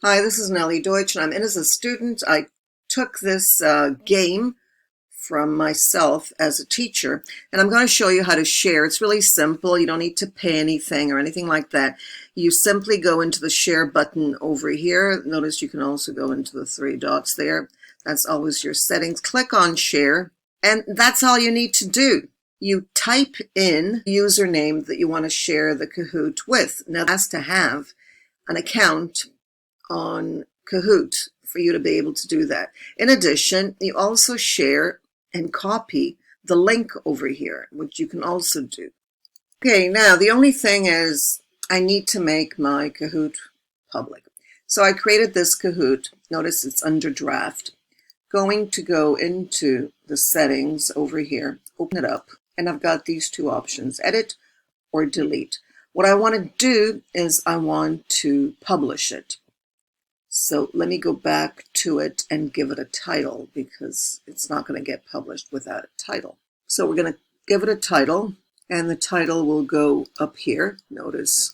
Hi, this is Nellie Deutsch, and I'm in as a student. I took this game from myself as a teacher, and I'm going to show you how to share. It's really simple. You don't need to pay anything or anything like that. You simply go into the share button over here. Notice you can also go into the three dots there. That's always your settings. Click on share, and that's all you need to do. You type in the username that you want to share the Kahoot with. Now, that has to have an account on Kahoot for you to be able to do that. In addition, you also share and copy the link over here, which you can also do. Okay, now the only thing is I need to make my Kahoot public. So I created this Kahoot. Notice it's under draft. Going to go into the settings over here, open it up, and I've got these two options, edit or delete. What I want to do is I want to publish it. So let me go back to it and give it a title because it's not going to get published without a title. So we're going to give it a title, and the title will go up here. Notice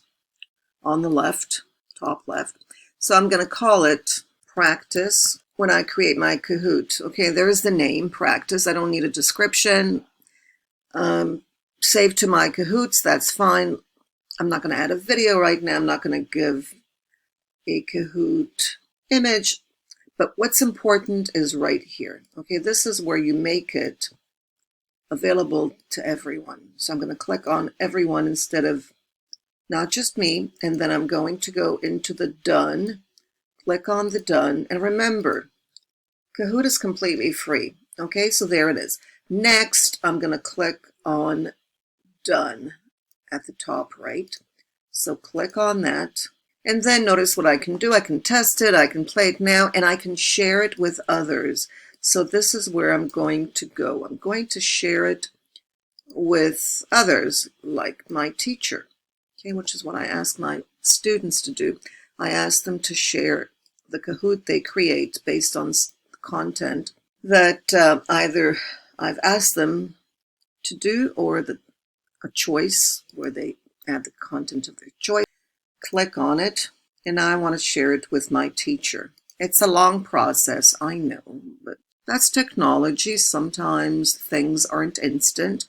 on the left, top left. So I'm going to call it Practice when I create my Kahoot. Okay, there's the name, Practice. I don't need a description. Save to my Kahoots, that's fine. I'm not going to add a video right now. I'm not going to give a Kahoot image, but what's important is right here. Okay, this is where you make it available to everyone. So I'm going to click on everyone instead of not just me, and then I'm going to go into the done, click on the done, and remember, Kahoot is completely free. Okay, so there it is. Next, I'm going to click on done at the top right. So click on that. And then notice what I can do. I can test it, I can play it now, and I can share it with others. So this is where I'm going to go. I'm going to share it with others, like my teacher, okay, which is what I ask my students to do. I ask them to share the Kahoot they create based on content that either I've asked them to do or a choice where they add the content of their choice. Click on it, and now I want to share it with my teacher. It's a long process, I know, but that's technology. Sometimes things aren't instant.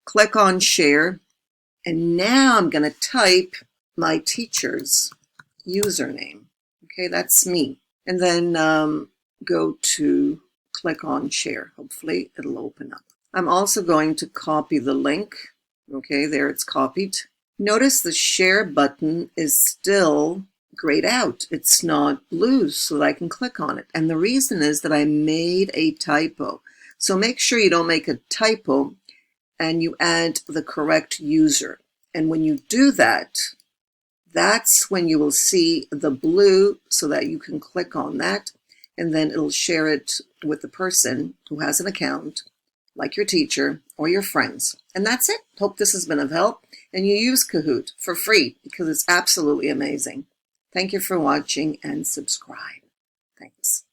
Click on share, and now I'm going to type my teacher's username. Okay, that's me. And then go to click on share. Hopefully it'll open up. I'm also going to copy the link. Okay, there it's copied. Notice the share button is still grayed out. It's not blue so that I can click on it. And the reason is that I made a typo. So make sure you don't make a typo and you add the correct user. And when you do that, that's when you will see the blue so that you can click on that, and then it'll share it with the person who has an account, like your teacher or your friends. And that's it. Hope this has been of help. And you use Kahoot for free because it's absolutely amazing. Thank you for watching and subscribe. Thanks.